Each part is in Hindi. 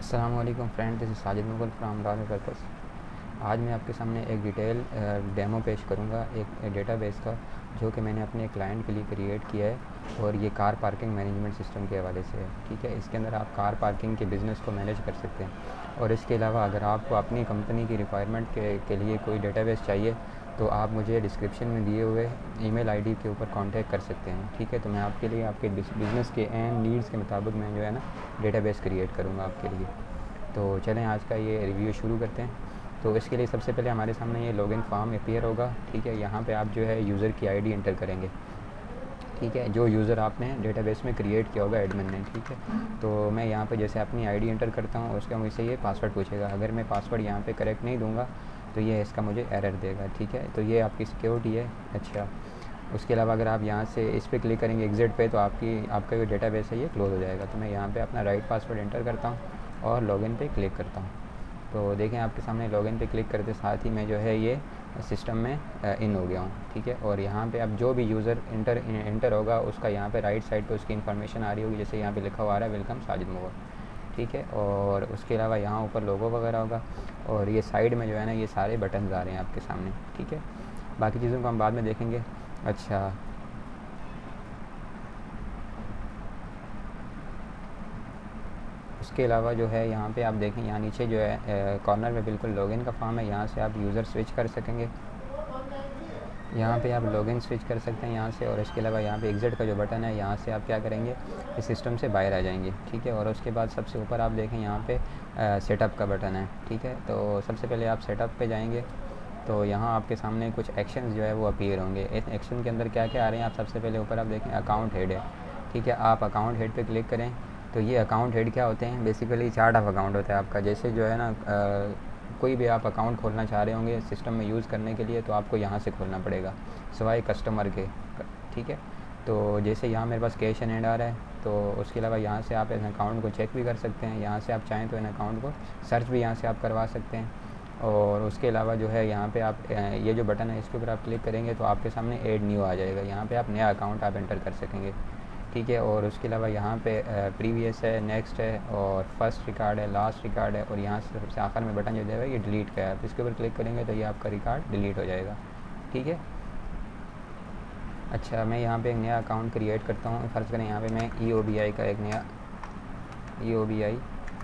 अस्सलाम वालेकुम friend, this is Sajid Mughal from royal purpose. आज मैं आपके सामने एक डिटेल डेमो पेश करूंगा एक डेटाबेस का, जो कि मैंने अपने क्लाइंट के लिए क्रिएट किया है और ये कार पार्किंग मैनेजमेंट सिस्टम के हवाले से है। ठीक है, इसके अंदर आप कार पार्किंग के बिज़नेस को मैनेज कर सकते हैं। और इसके अलावा अगर आपको अपनी कंपनी की रिक्वायरमेंट के लिए कोई डेटाबेस चाहिए तो आप मुझे डिस्क्रिप्शन में दिए हुए ईमेल आईडी के ऊपर कांटेक्ट कर सकते हैं। ठीक है, तो मैं आपके लिए आपके बिज़नेस के एंड नीड्स के मुताबिक मैं जो है ना डेटाबेस क्रिएट करूँगा आपके लिए। तो चलें आज का ये रिव्यू शुरू करते हैं। तो इसके लिए सबसे पहले हमारे सामने ये लॉगिन फॉर्म अपीयर होगा। ठीक है, यहाँ पे आप जो है यूज़र की आईडी एंटर करेंगे। ठीक है, जो यूज़र आपने डेटाबेस में क्रिएट किया होगा एडमिन ने। ठीक है, तो मैं यहाँ पे जैसे अपनी आईडी एंटर करता हूँ, उसका मुझसे ये पासवर्ड पूछेगा। अगर मैं पासवर्ड यहाँ पे करेक्ट नहीं दूँगा तो ये इसका मुझे एरर देगा। ठीक है, तो ये आपकी सिक्योरिटी है। अच्छा, उसके अलावा अगर आप यहाँ से इस पर क्लिक करेंगे एग्ज़िट पे, तो आपका जो डेटाबेस है ये क्लोज़ हो जाएगा। तो मैं यहाँ पे अपना राइट पासवर्ड एंटर करता हूँ और लॉगिन पे क्लिक करता हूँ। तो देखें आपके सामने लॉगिन पे क्लिक करते साथ ही मैं जो है ये सिस्टम में इन हो गया हूँ। ठीक है, और यहाँ पे अब जो भी यूज़र इंटर होगा उसका यहाँ पे राइट साइड पे उसकी इन्फॉर्मेशन आ रही होगी, जैसे यहाँ पे लिखा हुआ आ रहा है वेलकम साजिद मुगल। ठीक है, और उसके अलावा यहाँ ऊपर लोगो वगैरह होगा और ये साइड में जो है ना ये सारे बटन्स आ रहे हैं आपके सामने। ठीक है, बाकी चीज़ों को हम बाद में देखेंगे। अच्छा, उसके अलावा जो है यहाँ पे आप देखें, यहाँ नीचे जो है कॉर्नर में बिल्कुल लॉगिन का फॉर्म है। यहाँ से आप यूज़र स्विच कर सकेंगे, यहाँ पे आप लॉगिन स्विच कर सकते हैं यहाँ से। और इसके अलावा यहाँ पे एग्ज़िट का जो बटन है, यहाँ से आप क्या करेंगे, इस सिस्टम से बाहर आ जाएंगे। ठीक है, और उसके बाद सबसे ऊपर आप देखें यहाँ पे सेटअप का बटन है। ठीक है, तो सबसे पहले आप सेटअप पे जाएंगे तो यहाँ आपके सामने कुछ एक्शंस जो है वो अपीयर होंगे। इस एक्शन के अंदर क्या क्या आ रहे हैं, आप सबसे पहले ऊपर आप देखें अकाउंट हेड है। ठीक है, आप अकाउंट हेड पे क्लिक करें तो ये अकाउंट हेड क्या होते हैं, बेसिकली चार्ट ऑफ अकाउंट होता है आपका। जैसे जो है ना कोई भी आप अकाउंट खोलना चाह रहे होंगे सिस्टम में यूज़ करने के लिए, तो आपको यहाँ से खोलना पड़ेगा सिवाय कस्टमर के। ठीक है, तो जैसे यहाँ मेरे पास कैश एंड आ रहा है, तो उसके अलावा यहाँ से आप इन अकाउंट को चेक भी कर सकते हैं। यहाँ से आप चाहें तो इन अकाउंट को सर्च भी यहाँ से आप करवा सकते हैं। और उसके अलावा जो है यहाँ पे आप ये जो बटन है इसके ऊपर आप क्लिक करेंगे तो आपके सामने ऐड न्यू आ जाएगा। यहाँ पे आप नया अकाउंट आप एंटर कर सकेंगे। ठीक है, और उसके अलावा यहाँ पे प्रीवियस है, नेक्स्ट है और फर्स्ट रिकॉर्ड है, लास्ट रिकॉर्ड है। और यहाँ से सबसे आखिर में बटन जो है ये डिलीट का है, आप इसके ऊपर क्लिक करेंगे तो ये आपका रिकॉर्ड डिलीट हो जाएगा। ठीक है, अच्छा, मैं यहाँ पे एक नया अकाउंट क्रिएट करता हूँ। फ़र्ज़ करें यहाँ पे मैं EOBI का एक नया EOBI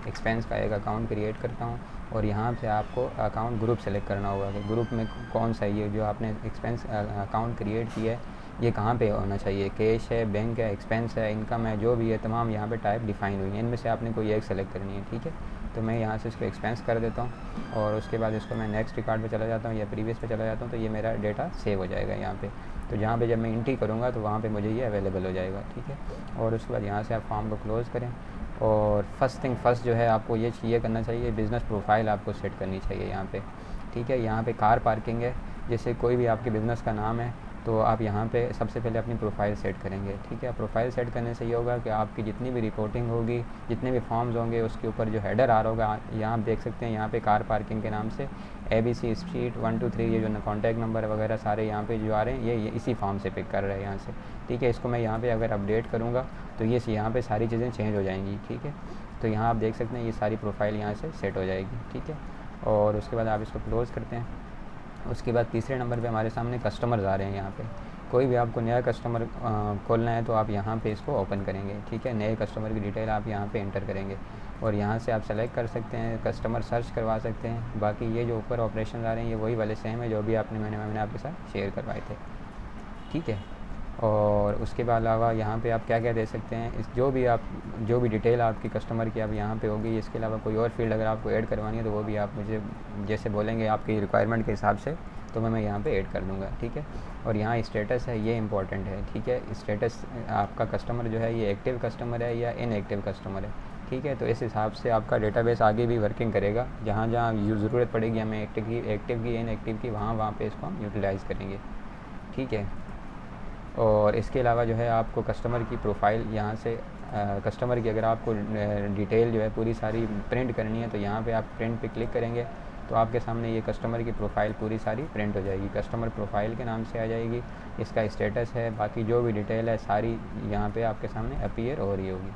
एक्सपेंस का एक अकाउंट क्रिएट करता हूँ। और यहाँ से आपको अकाउंट ग्रुप सेलेक्ट करना होगा कि ग्रुप में कौन सा है। ये जो आपने एक्सपेंस अकाउंट क्रिएट किया है ये कहाँ पे होना चाहिए, कैश है, बैंक है, एक्सपेंस है, इनकम है, जो भी है तमाम यहाँ पे टाइप डिफाइन हुई है। इनमें से आपने कोई एक सेलेक्ट करनी है। ठीक है, तो मैं यहाँ से इसको एक्सपेंस कर देता हूँ और उसके बाद इसको मैं नेक्स्ट रिकॉर्ड पे चला जाता हूँ या प्रीवियस पे चला जाता हूँ, तो ये मेरा डेटा सेव हो जाएगा यहाँ पे। तो जहाँ पे जब मैं एंट्री करूँगा तो वहाँ पे मुझे ये अवेलेबल हो जाएगा। ठीक है, और उसके बाद यहाँ से आप फॉर्म को क्लोज़ करें। और फर्स्ट थिंग फर्स्ट जो है आपको ये करना चाहिए, बिज़नेस प्रोफाइल आपको सेट करनी चाहिए यहाँ पे। ठीक है, यहाँ पे कार पार्किंग है, जैसे कोई भी आपके बिज़नेस का नाम है तो आप यहाँ पे सबसे पहले अपनी प्रोफाइल सेट करेंगे। ठीक है, प्रोफाइल सेट करने से ये होगा कि आपकी जितनी भी रिपोर्टिंग होगी, जितने भी फॉर्म्स होंगे, उसके ऊपर जो हेडर आ रहा होगा, यहाँ आप देख सकते हैं यहाँ पे कार पार्किंग के नाम से ABC स्ट्रीट 1 2 3 ये जो कॉन्टैक्ट नंबर वगैरह सारे यहाँ पे जो आ रहे हैं ये इसी फॉर्म से पिक कर रहे हैं यहाँ से। ठीक है, इसको मैं यहाँ पे अगर अपडेट करूँगा तो ये यहाँ पे सारी चीज़ें चेंज हो जाएंगी। ठीक है, तो यहाँ आप देख सकते हैं ये सारी प्रोफाइल यहाँ से सेट हो जाएगी। ठीक है, और उसके बाद आप इसको क्लोज़ करते हैं। उसके बाद तीसरे नंबर पे हमारे सामने कस्टमर्स आ रहे हैं। यहाँ पे कोई भी आपको नया कस्टमर खोलना है तो आप यहाँ पे इसको ओपन करेंगे। ठीक है, नए कस्टमर की डिटेल आप यहाँ पे एंटर करेंगे और यहाँ से आप सेलेक्ट कर सकते हैं, कस्टमर सर्च करवा सकते हैं। बाकी ये जो ऊपर ऑपरेशन आ रहे हैं ये वही वाले सेम है जो भी मैंने आपके साथ शेयर करवाए थे। ठीक है, और उसके बाद अलावा यहाँ पे आप क्या क्या दे सकते हैं, इस जो भी डिटेल आपकी कस्टमर की आप यहाँ पे होगी। इसके अलावा कोई और फील्ड अगर आपको ऐड करवानी है तो वो भी आप मुझे जैसे बोलेंगे आपकी रिक्वायरमेंट के हिसाब से, तो मैं यहाँ पे ऐड कर दूँगा। ठीक है, और यहाँ स्टेटस है ये इंपॉर्टेंट है। ठीक है, स्टेटस आपका कस्टमर जो है ये एक्टिव कस्टमर है या इनएक्टिव कस्टमर है। ठीक है, तो इस हिसाब से आपका डेटाबेस आगे भी वर्किंग करेगा। जहाँ जहाँ ज़रूरत पड़ेगी हमें एक्टिव की इनएक्टिव की, वहाँ पे इसको हम यूटिलाइज़ करेंगे। ठीक है, और इसके अलावा जो है आपको कस्टमर की प्रोफाइल यहाँ से कस्टमर की अगर आपको डिटेल जो है पूरी सारी प्रिंट करनी है तो यहाँ पे आप प्रिंट पे क्लिक करेंगे तो आपके सामने ये कस्टमर की प्रोफाइल पूरी सारी प्रिंट हो जाएगी। कस्टमर प्रोफाइल के नाम से आ जाएगी, इसका स्टेटस है, बाकी जो भी डिटेल है सारी यहाँ पे आपके सामने अपीयर हो रही होगी।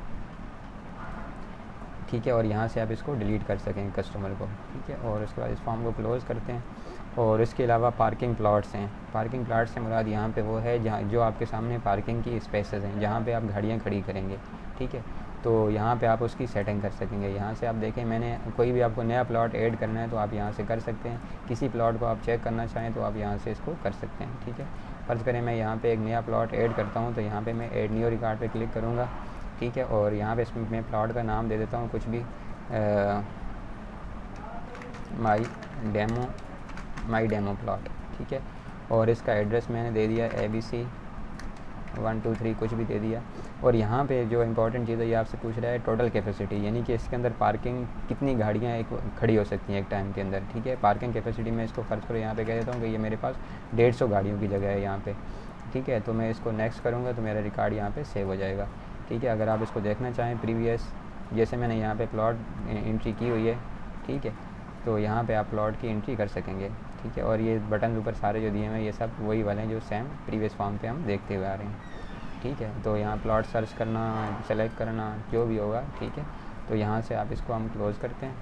ठीक है, और यहाँ से आप इसको डिलीट कर सकेंगे कस्टमर को, ठीक है। और उसके बाद इस फॉर्म को क्लोज़ करते हैं। और इसके अलावा पार्किंग प्लॉट्स हैं। पार्किंग प्लॉट से मुराद यहाँ पे वो है जहाँ जो आपके सामने पार्किंग की स्पेसेस हैं, जहाँ पे आप गाड़ियाँ खड़ी करेंगे, ठीक है। तो यहाँ पे आप उसकी सेटिंग कर सकेंगे। यहाँ से आप देखें, मैंने कोई भी आपको नया प्लॉट ऐड करना है तो आप यहाँ से कर सकते हैं। किसी प्लॉट को आप चेक करना चाहें तो आप यहाँ से इसको कर सकते हैं, ठीक है। फ़र्ज़ करें मैं यहाँ पे एक नया प्लॉट ऐड करता हूँ, तो यहाँ पे मैं ऐड न्यू रिकॉर्ड पे क्लिक करूँगा, ठीक है। और यहाँ पे इसमें मैं प्लॉट का नाम दे देता हूँ कुछ भी, माई डेमो प्लॉट, ठीक है। और इसका एड्रेस मैंने दे दिया ABC 1 2 3 कुछ भी दे दिया। और यहाँ पे जो इम्पोर्टेंट चीज़ है, ये आपसे पूछ रहा है टोटल कैपेसिटी, यानी कि इसके अंदर पार्किंग कितनी गाड़ियाँ एक खड़ी हो सकती हैं एक टाइम के अंदर, ठीक है। पार्किंग कैपेसिटी में इसको फ़र्ज़ करो यहाँ पे कह देता हूँ कि ये मेरे पास 150 गाड़ियों की जगह है यहाँ पे, ठीक है। तो मैं इसको नेक्स्ट करूँगा तो मेरा रिकॉर्ड यहाँ पे सेव हो जाएगा, ठीक है। अगर आप इसको देखना चाहें प्रीवियस, जैसे मैंने यहाँ पे प्लॉट एंट्री की हुई है, ठीक है, तो यहाँ पे आप प्लॉट की एंट्री कर सकेंगे, ठीक है। और ये बटन ऊपर सारे जो दिए हुए हैं ये सब वही वाले हैं जो सेम प्रीवियस फॉर्म पे हम देखते हुए आ रहे हैं, ठीक है। तो यहाँ प्लॉट सर्च करना, सेलेक्ट करना, जो भी होगा, ठीक है। तो यहाँ से आप इसको हम क्लोज़ करते हैं।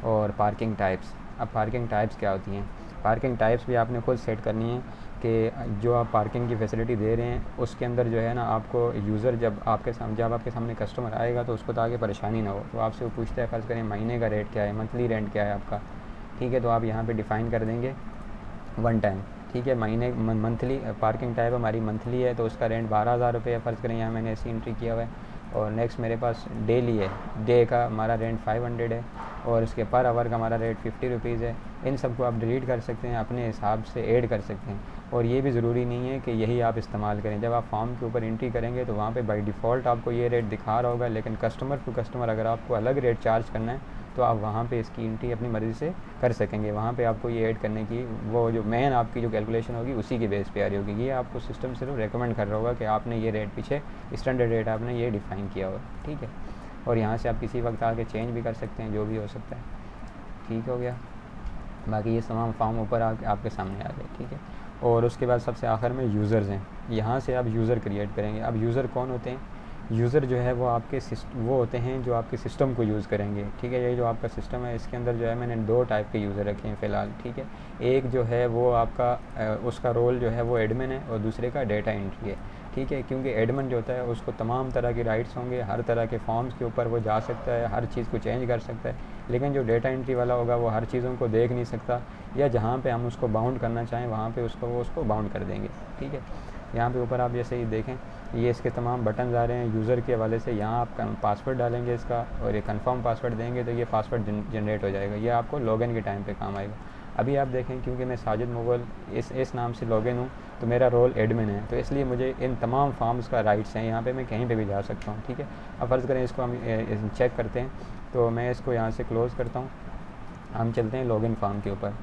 और पार्किंग टाइप्स, अब पार्किंग टाइप्स क्या होती हैं? पार्किंग टाइप्स भी आपने खुद सेट करनी है कि जो आप पार्किंग की फैसिलिटी दे रहे हैं उसके अंदर जो है ना, आपको यूज़र जब आपके सामने कस्टमर आएगा तो उसको तो आगे परेशानी ना हो, तो आपसे वो पूछता है फ़र्ज़ करें महीने का रेट क्या है, मंथली रेंट क्या है आपका, ठीक है। तो आप यहाँ पे डिफ़ाइन कर देंगे 1 टाइम, ठीक है। मंथली पार्किंग टाइप हमारी मंथली है, तो उसका रेंट 12,000 रुपये है, फ़र्ज़ करें यहाँ मैंने ऐसी एंट्री किया हुआ है। और नेक्स्ट मेरे पास डेली है, डे का हमारा रेंट 500 है, और इसके पर आवर का हमारा रेट 50 रुपीज़ है। इन सबको आप डिलीट कर सकते हैं, अपने हिसाब से ऐड कर सकते हैं। और ये भी ज़रूरी नहीं है कि यही आप इस्तेमाल करें। जब आप फॉर्म के ऊपर एंट्री करेंगे तो वहाँ पे बाय डिफ़ॉल्ट आपको ये रेट दिखा रहा होगा, लेकिन कस्टमर टू कस्टमर अगर आपको अलग रेट चार्ज करना है तो आप वहाँ पे इसकी एंट्री अपनी मर्ज़ी से कर सकेंगे। वहाँ पे आपको ये ऐड करने की वो जो मेन आपकी जो कैलकुलेशन होगी उसी की बेस पे आ रही होगी। ये आपको सिस्टम सिर्फ रेकमेंड कर रहा होगा कि आपने ये रेट पीछे स्टैंडर्ड रेट आपने ये डिफ़ाइन किया होगा, ठीक है। और यहाँ से आप किसी वक्त आके चेंज भी कर सकते हैं, जो भी हो सकता है, ठीक हो गया। बाकी ये तमाम फॉर्म ऊपर आपके सामने आ गए, ठीक है। और उसके बाद सबसे आखिर में यूज़र्स हैं। यहाँ से आप यूज़र क्रिएट करेंगे। अब यूज़र कौन होते हैं? यूज़र जो है वो आपके वो होते हैं जो आपके सिस्टम को यूज़ करेंगे, ठीक है। ये जो आपका सिस्टम है इसके अंदर जो है मैंने 2 टाइप के यूज़र रखे हैं फ़िलहाल, ठीक है। एक जो है वो आपका उसका रोल जो है वो एडमिन है, और दूसरे का डेटा एंट्री है, ठीक है। क्योंकि एडमिन जो होता है उसको तमाम तरह के राइट्स होंगे, हर तरह के फॉर्म्स के ऊपर वो जा सकता है, हर चीज़ को चेंज कर सकता है। लेकिन जो डेटा एंट्री वाला होगा वो हर चीज़ों को देख नहीं सकता, या जहाँ पे हम उसको बाउंड करना चाहें वहाँ पे उसको बाउंड कर देंगे, ठीक है। यहाँ पे ऊपर आप जैसे ही देखें ये इसके तमाम बटन आ रहे हैं यूज़र के हवाले से। यहाँ आप पासवर्ड डालेंगे इसका, और ये कंफर्म पासवर्ड देंगे तो ये पासवर्ड जनरेट हो जाएगा। ये आपको लॉगिन के टाइम पे काम आएगा। अभी आप देखें क्योंकि मैं साजिद मुग़ल इस नाम से लॉगिन हूँ, तो मेरा रोल एडमिन है, तो इसलिए मुझे इन तमाम फॉर्म्स का राइट्स हैं। यहाँ पे मैं कहीं पे भी जा सकता हूँ, ठीक है। अब फ़र्ज़ करें इसको हम चेक करते हैं, तो मैं इसको यहाँ से क्लोज़ करता हूँ। हम चलते हैं लॉगिन फॉर्म के ऊपर।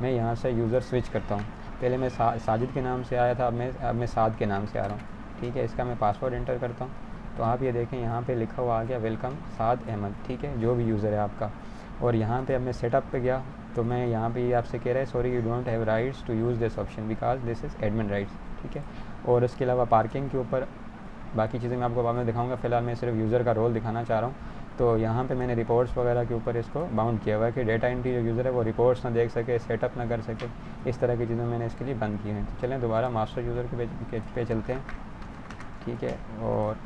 मैं यहाँ से यूज़र स्विच करता हूँ। पहले मैं साजिद के नाम से आया था, अब मैं साद के नाम से आ रहा हूँ, ठीक है। इसका मैं पासवर्ड एंटर करता हूँ, तो आप ये देखें यहाँ पे लिखा हुआ आ गया वेलकम साद अहमद, ठीक है, जो भी यूज़र है आपका। और यहाँ पे अब मैं सेटअप पे गया, तो मैं यहाँ पे ये आपसे कह रहा है sorry you don't have rights to use this option because this is admin rights, ठीक है। और उसके अलावा पार्किंग के ऊपर बाकी चीज़ें मैं आपको बाद में दिखाऊँगा, फ़िलहाल मैं सिर्फ यूज़र का रोल दिखाना चाह रहा हूँ। तो यहाँ पे मैंने रिपोर्ट्स वगैरह के ऊपर इसको बाउंड किया हुआ है कि डेटा एंट्री जो यूज़र है वो रिपोर्ट्स ना देख सके, सेटअप ना कर सके, इस तरह की चीज़ें मैंने इसके लिए बंद की हैं। तो चलें दोबारा मास्टर यूज़र के पे चलते हैं, ठीक है। और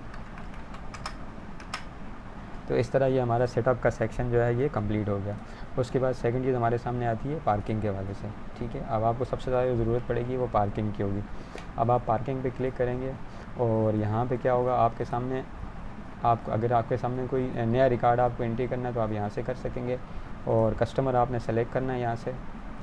तो इस तरह ये हमारा सेटअप का सेक्शन जो है ये कंप्लीट हो गया। उसके बाद सेकंड चीज़ हमारे सामने आती है पार्किंग के हवाले से, ठीक है। अब आपको सबसे ज़्यादा ज़रूरत पड़ेगी वो पार्किंग की होगी। अब आप पार्किंग पे क्लिक करेंगे, और यहाँ पे क्या होगा आपके सामने, अगर आपके सामने कोई नया रिकॉर्ड आपको एंट्री करना है तो आप यहाँ से कर सकेंगे। और कस्टमर आपने सेलेक्ट करना है यहाँ से।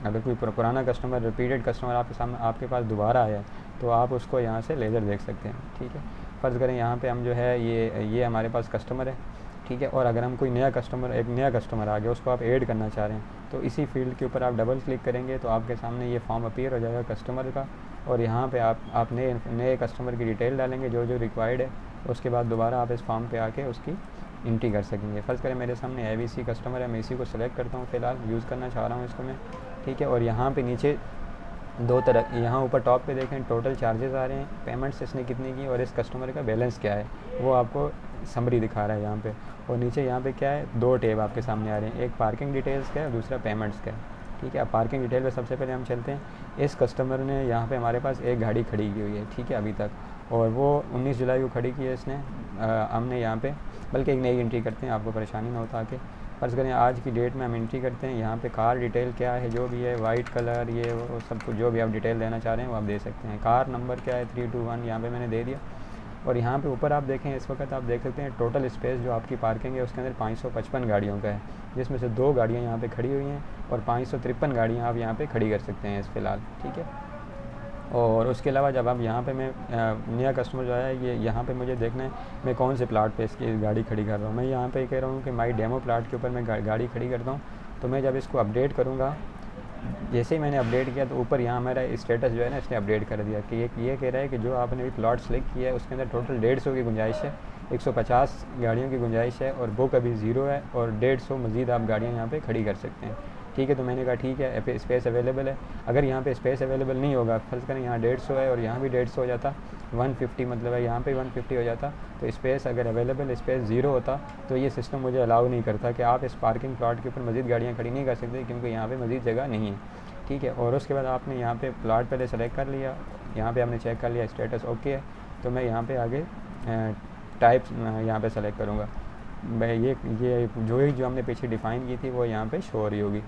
अगर कोई पुराना कस्टमर, रिपीटेड कस्टमर आपके पास दोबारा आया है तो आप उसको यहाँ से लेज़र देख सकते हैं, ठीक है। फ़र्ज़ करें यहाँ पे हम जो है ये हमारे पास कस्टमर है, ठीक है। और अगर हम कोई एक नया कस्टमर आ गया उसको आप ऐड करना चाह रहे हैं, तो इसी फील्ड के ऊपर आप डबल क्लिक करेंगे तो आपके सामने ये फॉर्म अपीयर हो जाएगा कस्टमर का। और यहाँ पे आप नए कस्टमर की डिटेल डालेंगे जो रिक्वायर्ड है। उसके बाद दोबारा आप इस फॉर्म पे आके उसकी एंट्री कर सकेंगे। फ़र्ज़ करें मेरे सामने ABC कस्टमर है, मैं इसी को सेलेक्ट करता हूँ, फ़िलहाल यूज़ करना चाह रहा हूँ इसको मैं, ठीक है। और यहाँ पे नीचे दो तरह, यहाँ ऊपर टॉप पे देखें टोटल चार्जेस आ रहे हैं, पेमेंट्स इसने कितनी की और इस कस्टमर का बैलेंस क्या है वो आपको समरी दिखा रहा है यहाँ पे। और नीचे यहाँ पे क्या है, दो टैब आपके सामने आ रहे हैं, एक पार्किंग डिटेल्स का है, दूसरा पेमेंट्स का है। ठीक है, अब पार्किंग डिटेल पे सबसे पहले हम चलते हैं। इस कस्टमर ने यहाँ पे हमारे पास एक गाड़ी खड़ी की हुई है, ठीक है, अभी तक, और वो 19 जुलाई को खड़ी की है इसने। हमने यहाँ पे बल्कि एक नई एंट्री करते हैं, आपको परेशानी ना होता आके। फ़र्ज़ करें आज की डेट में हम एंट्री करते हैं, यहाँ पे कार डिटेल क्या है, जो भी है, वाइट कलर, ये वो सब कुछ जो भी आप डिटेल देना चाह रहे हैं वो आप दे सकते हैं। कार नंबर क्या है 321, यहाँ पे मैंने दे दिया। और यहाँ पे ऊपर आप देखें, इस वक्त आप देख सकते हैं टोटल स्पेस जो आपकी पार्किंग है उसके अंदर 555 गाड़ियों का है, जिसमें से 2 गाड़ियाँ यहाँ पे खड़ी हुई हैं और 553 गाड़ियाँ आप यहाँ पे खड़ी कर सकते हैं इस फ़िलहाल। ठीक है, और उसके अलावा जब आप यहाँ पे मैं नया कस्टमर जो है ये यहाँ पे मुझे देखना है मैं कौन से प्लाट पे इसकी गाड़ी खड़ी कर रहा हूँ। मैं यहाँ पे कह रहा हूँ कि माई डेमो प्लाट के ऊपर मैं गाड़ी खड़ी करता हूँ। तो मैं जब इसको अपडेट करूँगा, जैसे ही मैंने अपडेट किया तो ऊपर यहाँ मेरा स्टेटस जो है ना इसने अपडेट कर दिया कि ये कह रहा है कि जो आपने भी प्लॉट सेलेक्ट किया है उसके अंदर टोटल 150 की गुंजाइश है, 150 गाड़ियों की गुंजाइश है और बुक अभी 0 है और 150 मज़ीद आप गाड़ियाँ यहाँ पे खड़ी कर सकते हैं। ठीक है, तो मैंने कहा ठीक है, स्पेस अवेलेबल है। अगर यहाँ पे स्पेस अवेलेबल नहीं होगा, फ़र्ज़ करें यहाँ 150 है और यहाँ भी 150 हो जाता, 150 मतलब है यहाँ पे 150 हो जाता, तो स्पेस अगर अवेलेबल स्पेस 0 होता तो ये सिस्टम मुझे अलाउ नहीं करता कि आप इस पार्किंग प्लॉट के ऊपर मज़ीद गाड़ियाँ खड़ी नहीं कर सकते क्योंकि यहाँ पे मज़ीद जगह नहीं है। ठीक है, और उसके बाद आपने यहाँ पे प्लॉट पहले सेलेक्ट कर लिया, यहाँ पे आपने चेक कर लिया स्टेटस ओके है, तो मैं यहाँ पे आगे टाइप यहाँ पे सेलेक्ट करूँगा। मैं ये जो हमने पीछे डिफ़ाइन की थी वो यहाँ पे शो हो रही होगी,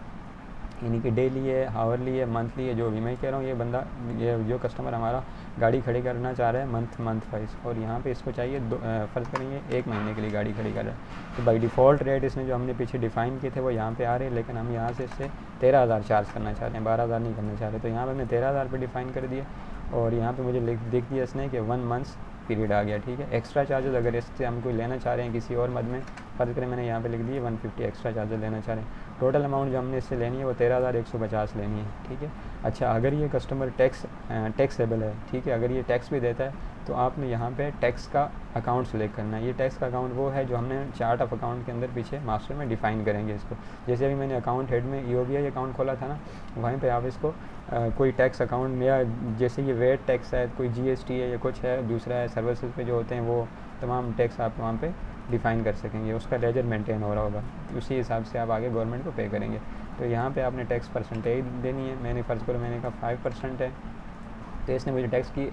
यानी कि डेली है, हावरली है, मंथली है, जो भी। मैं कह रहा हूँ ये बंदा, ये जो कस्टमर हमारा गाड़ी खड़ी करना चाह रहा है मंथ वाइज, और यहाँ पे इसको चाहिए फ़र्ज़ करेंगे 1 महीने के लिए गाड़ी खड़ी कर रहा है, तो बाई डिफ़ॉल्ट रेट इसने जो हमने पीछे डिफ़ाइन किए थे वो यहाँ पे आ रहे हैं, लेकिन हम यहाँ से इससे 13,000 चार्ज करना चाह रहे हैं, 12,000 नहीं करना चाह रहे। तो यहाँ पर हमने 13,000 पर डिफ़ाइन कर दिया और यहाँ पर मुझे लिख दिया इसने कि 1 मंथ्स पीरियड आ गया। ठीक है, एक्स्ट्रा चार्जेस अगर इससे हम कोई लेना चाह रहे हैं किसी और मद में, फ़र्ज़ करें मैंने यहाँ पे लिख दिए 150 एक्स्ट्रा चार्जेस लेना चाह रहे हैं, टोटल अमाउंट जो हमने इससे लेनी है वो 13,150 लेनी है। ठीक है, अच्छा अगर ये कस्टमर टैक्सेबल है, ठीक है, अगर ये टैक्स भी देता है तो आपने यहाँ पे टैक्स का अकाउंट सेलेक्ट करना है। ये टैक्स का अकाउंट वो है जो हमने चार्ट ऑफ अकाउंट के अंदर पीछे मास्टर में डिफ़ाइन करेंगे इसको। जैसे अभी मैंने अकाउंट हेड में EOBI अकाउंट खोला था ना, वहीं पे आप इसको कोई टैक्स अकाउंट या जैसे ये वेट टैक्स है, कोई GST है या कुछ है, दूसरा है सर्विसेज पे जो होते हैं वो तमाम टैक्स आप वहाँ पे डिफ़ाइन कर सकेंगे, उसका लेजर मेंटेन हो रहा होगा, उसी हिसाब से आप आगे गवर्नमेंट को पे करेंगे। तो यहाँ पे आपने टैक्स परसेंटेज देनी है, मैंने फ़र्ज़ करो मैंने कहा 5% है, तो इसने मुझे टैक्स की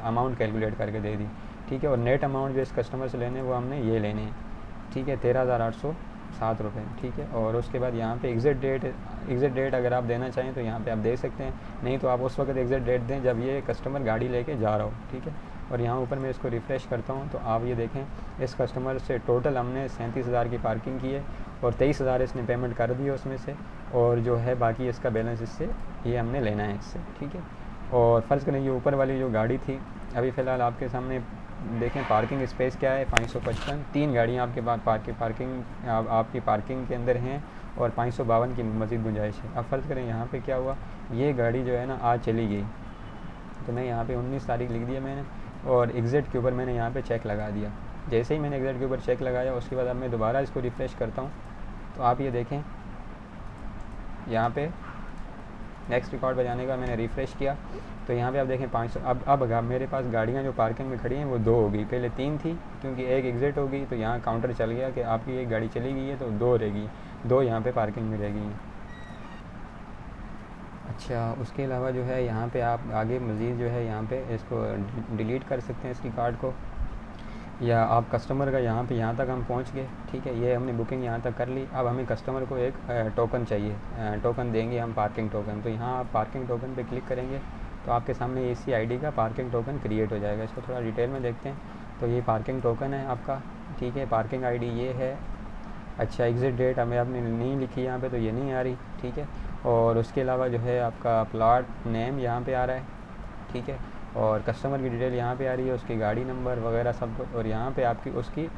अमाउंट कैलकुलेट करके दे दी। ठीक है, और नेट अमाउंट जो इस कस्टमर से लेने वो हमने ये लेने हैं। ठीक है, 13,807 रुपये। ठीक है, और उसके बाद यहाँ पे एग्ज़ैक्ट डेट अगर आप देना चाहें तो यहाँ पे आप दे सकते हैं, नहीं तो आप उस वक्त एग्ज़ैक्ट डेट दें जब ये कस्टमर गाड़ी लेके जा रहा हो। ठीक है, और यहाँ ऊपर मैं इसको रिफ़्रेश करता हूँ तो आप ये देखें इस कस्टमर से टोटल हमने 37,000 की पार्किंग की है और 23,000 इसने पेमेंट कर दी है उसमें से, और जो है बाकी इसका बैलेंस इससे ये हमने लेना है इससे। ठीक है, और फ़र्ज़ करें ये ऊपर वाली जो गाड़ी थी, अभी फ़िलहाल आपके सामने देखें पार्किंग स्पेस क्या है 555, 3 गाड़ियाँ आपके पास आपकी पार्किंग के अंदर हैं और 552 की मज़ीद गुंजाइश है। अब फ़र्ज़ करें यहाँ पे क्या हुआ, ये गाड़ी जो है ना आज चली गई, तो मैं यहाँ पे 19 तारीख लिख दिया मैंने और एग्ज़ैक्ट के ऊपर मैंने यहाँ पे चेक लगा दिया। जैसे ही मैंने एग्ज़ैक्ट के ऊपर चेक लगाया उसके बाद अब मैं दोबारा इसको रिफ़्रेश करता हूँ तो आप ये देखें यहाँ पे नेक्स्ट रिकॉर्ड पर जाने का मैंने रिफ़्रेश किया तो यहाँ पे आप देखें 500। अब मेरे पास गाड़ियाँ जो पार्किंग में खड़ी हैं वो 2 हो गई, पहले 3 थी क्योंकि एक एग्ज़िट हो गई, तो यहाँ काउंटर चल गया कि आपकी एक गाड़ी चली गई है तो 2 रहेगी, 2 यहाँ पे पार्किंग में रह गई हैं। अच्छा, उसके अलावा जो है यहाँ पे आप आगे मज़ीद जो है यहाँ पे इसको डिलीट कर सकते हैं इसकी कार्ड को, या आप कस्टमर का यहाँ तक हम पहुँच गए। ठीक है, ये हमने बुकिंग यहाँ तक कर ली। अब हमें कस्टमर को एक टोकन चाहिए, टोकन देंगे हम पार्किंग टोकन। तो यहाँ आप पार्किंग टोकन पे क्लिक करेंगे तो आपके सामने इसी ID का पार्किंग टोकन क्रिएट हो जाएगा। इसको थोड़ा डिटेल में देखते हैं। तो ये पार्किंग टोकन है आपका। ठीक है, पार्किंग ID ये है। अच्छा, एग्ज़िट डेट हमें आपने नहीं लिखी यहाँ पे तो ये नहीं आ रही। ठीक है, और उसके अलावा जो है आपका प्लॉट नेम यहाँ पे आ रहा है। ठीक है, और कस्टमर की डिटेल यहाँ पे आ रही है, उसकी गाड़ी नंबर वगैरह सब कुछ, और यहाँ पे आपकी उसकी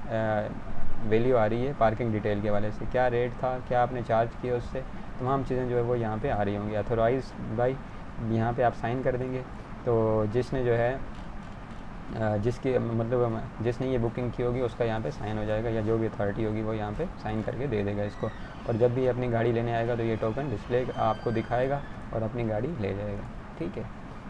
वैल्यू आ रही है पार्किंग डिटेल के वाले से, क्या रेट था, क्या आपने चार्ज किया, उससे तमाम चीज़ें जो है वो यहाँ पे आ रही होंगी। अथोराइज बाई यहाँ पे आप साइन कर देंगे तो जिसने जो है जिसकी मतलब जिसने ये बुकिंग की होगी उसका यहाँ पे साइन हो जाएगा, या जो भी अथॉरिटी होगी वो यहाँ पे साइन करके दे देगा इसको। और जब भी अपनी गाड़ी लेने आएगा तो ये टोकन डिस्प्ले आपको दिखाएगा और अपनी गाड़ी ले जाएगा। ठीक है।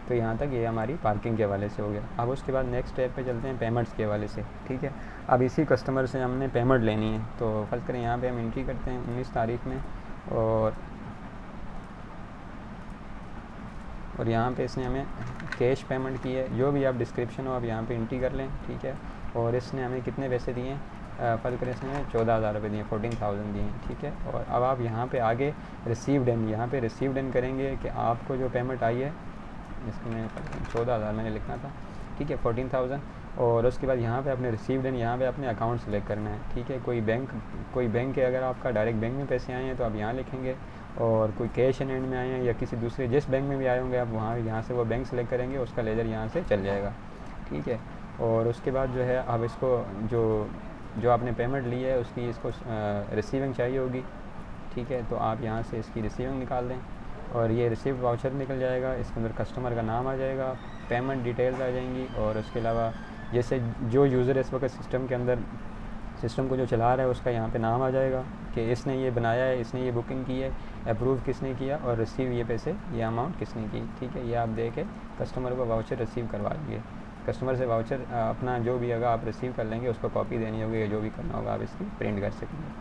तो यहाँ तक ये हमारी पार्किंग के हवाले से हो गया। अब उसके बाद नेक्स्ट स्टेप पे चलते हैं पेमेंट्स के हवाले से, ठीक है। अब इसी कस्टमर से हमने पेमेंट लेनी है, तो फर्ज करें यहाँ पे हम एंट्री करते हैं 19 तारीख में, और यहाँ पे इसने हमें कैश पेमेंट की है। जो भी आप डिस्क्रिप्शन हो आप यहाँ पे एंट्री कर लें, ठीक है। और इसने हमें कितने पैसे दिए हैं, फर्ज करें इसने 14,000 रुपये दिए, 14,000 दिए, ठीक है। और अब आप यहाँ पे आगे रिसीव्ड इन, यहाँ पे रिसीव्ड इन करेंगे कि आपको जो पेमेंट आई है, इसमें 14,000 मैंने लिखना था, ठीक है, 14,000। और उसके बाद यहाँ पे आपने रिसीव्ड इन, यहाँ पे अपने अकाउंट सेलेक्ट करना है, ठीक है। कोई बैंक है, अगर आपका डायरेक्ट बैंक में पैसे आए हैं तो आप यहाँ लिखेंगे, और कोई कैश इन हैंड में आए हैं या किसी दूसरे जिस बैंक में भी आए होंगे आप वहाँ यहाँ से वो बैंक सेलेक्ट करेंगे, उसका लेजर यहाँ से चल जाएगा, ठीक है। और उसके बाद जो है अब इसको जो आपने पेमेंट ली है उसकी इसको रिसीविंग चाहिए होगी, ठीक है। तो आप यहाँ से इसकी रिसीविंग निकाल दें, और ये रिसीव्ड वाउचर निकल जाएगा। इसके अंदर कस्टमर का नाम आ जाएगा, पेमेंट डिटेल्स आ जाएंगी, और उसके अलावा जैसे जो यूज़र इस वक्त सिस्टम के अंदर सिस्टम को जो चला रहा है उसका यहाँ पे नाम आ जाएगा कि इसने ये बनाया है, इसने ये बुकिंग की है, अप्रूव किसने किया, और रिसीव ये पैसे, ये अमाउंट किसने की, ठीक है। ये आप दे के कस्टमर को वाउचर रिसीव करवा दीजिए। कस्टमर से वाउचर अपना जो भी होगा आप रिसीव कर लेंगे, उसको कॉपी देनी होगी या जो भी करना होगा आप इसकी प्रिंट कर सकेंगे,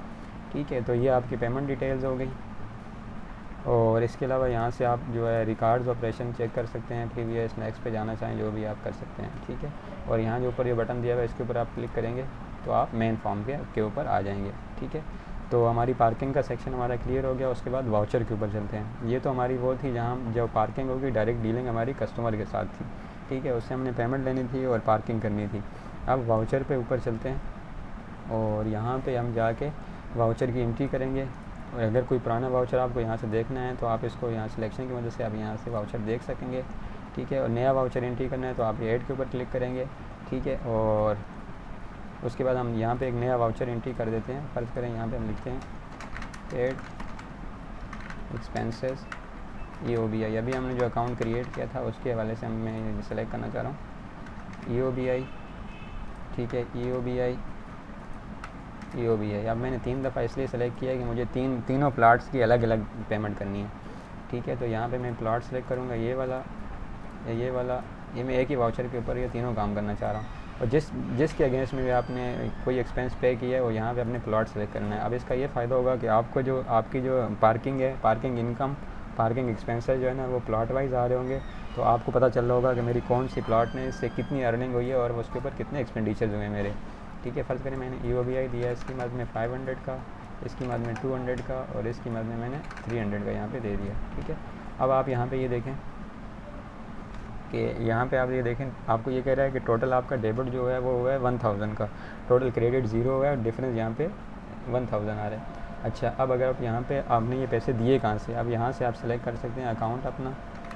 ठीक है। तो ये आपकी पेमेंट डिटेल्स हो गई। और इसके अलावा यहाँ से आप जो है रिकॉर्ड्स ऑपरेशन चेक कर सकते हैं, प्रीवियस नेक्स्ट पे जाना चाहें जो भी आप कर सकते हैं, ठीक है। और यहाँ जो ऊपर ये बटन दिया हुआ है इसके ऊपर आप क्लिक करेंगे तो आप मेन फॉर्म के ऊपर आ जाएंगे, ठीक है। तो हमारी पार्किंग का सेक्शन हमारा क्लियर हो गया। उसके बाद वाउचर के ऊपर चलते हैं। ये तो हमारी वो थी जहाँ जो पार्किंग होगी डायरेक्ट डीलिंग हमारी कस्टमर के साथ थी, ठीक है। उससे हमने पेमेंट लेनी थी और पार्किंग करनी थी। अब वाउचर पे ऊपर चलते हैं, और यहाँ पे हम जाके वाउचर की एंट्री करेंगे। और अगर कोई पुराना वाउचर आपको यहाँ से देखना है तो आप इसको यहाँ सिलेक्शन की मदद से आप यहाँ से वाउचर देख सकेंगे, ठीक है। और नया वाउचर एंट्री करना है तो आप ऐड के ऊपर क्लिक करेंगे, ठीक है। और उसके बाद हम यहाँ पे एक नया वाउचर एंट्री कर देते हैं। फ़र्ज़ करें यहाँ पे हम लिखते हैं ऐड एक्सपेंसेस EOBI। अभी हमने जो अकाउंट क्रिएट किया था उसके हवाले से मैं सेलेक्ट करना चाह रहा हूँ EOBI, ठीक है। EOBI अब मैंने 3 दफ़ा इसलिए सेलेक्ट किया है कि मुझे तीनों प्लाट्स की अलग अलग पेमेंट करनी है, ठीक है। तो यहाँ पे मैं प्लाट सेलेक्ट करूँगा, ये वाला, ये मैं एक ही वाउचर के ऊपर ये तीनों काम करना चाह रहा हूँ। और जिसके अगेंस्ट में भी आपने कोई एक्सपेंस पे किया है वो यहाँ पे अपने प्लॉट सेलेक्ट करना है। अब इसका ये फ़ायदा होगा कि आपको आपकी जो पार्किंग है, पार्किंग इनकम, पार्किंग एक्सपेंसेस जो है ना वो प्लॉट वाइज आ रहे होंगे, तो आपको पता चल रहा होगा कि मेरी कौन सी प्लॉट में इससे कितनी अर्निंग हुई है और उसके ऊपर कितने एक्सपेंडिचर्स हुए मेरे, ठीक है। फ़र्ज़ करें मैंने EOBI दिया, इसकी मद में 500 का, इसकी मद में 200 का, और इसकी मद में मैंने 300 का यहाँ पे दे दिया, ठीक है। अब आप यहाँ पे ये देखें कि यहाँ पे आप ये देखें, आपको ये कह रहा है कि टोटल आपका डेबिट जो है वो हुआ है 1000 का, टोटल क्रेडिट 0 हुआ है, डिफरेंस यहाँ पे 1000 आ रहा है। अच्छा, अब अगर आप यहाँ पे आपने ये पैसे दिए कहाँ से, अब यहाँ से आप सेलेक्ट कर सकते हैं अकाउंट अपना।